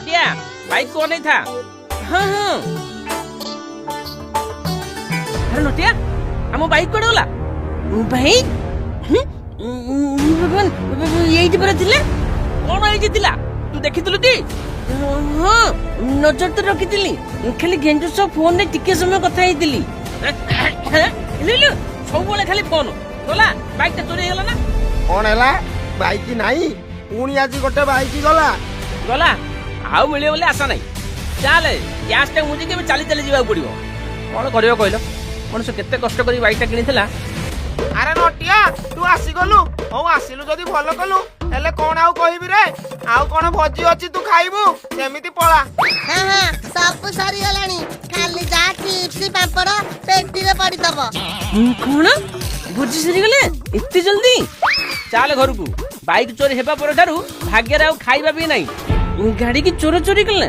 नटिया bike को नहीं था। हाँ हाँ अरे नटिया हम बाइक कोड गला भाई भगवान यही परा थिले कोन एई थिला तू देखितलु ती? हाँ नजर तो रखिथिली खाली गेंजू सब फोन रे टिके समय कथा हेतिली लिलु सब बोले खाली फोन गला बाइक ता चोरी गेला ना कौन है बाइक नहीं पुणी आज गोटे बाइक गला गला आउ मिले बोले आशा नहीं चले गैस टा मुझे के चली चली जावा पड़िबो कोन करियो कहलो मनुष्य केते कष्ट करी बाइक टा किनिथिला। अरे नटिया तू आसी गलु हौ आसिलु जदी भलो कलु हेले कोन आउ कहबी रे आउ कोन भोजी अछि तू खाइबू सेमिति पळा। हां हां सब सरी गलानी खाली जा चिप्स पापड़ पेटी रे पड़ी दबो कोन बुझी सरी गले इत्ते जल्दी चल घर को बाइक चोरी हेबा पर ठारू भाग्य रे खाइबा भी नहीं गाड़ी की चोरी चोरी कले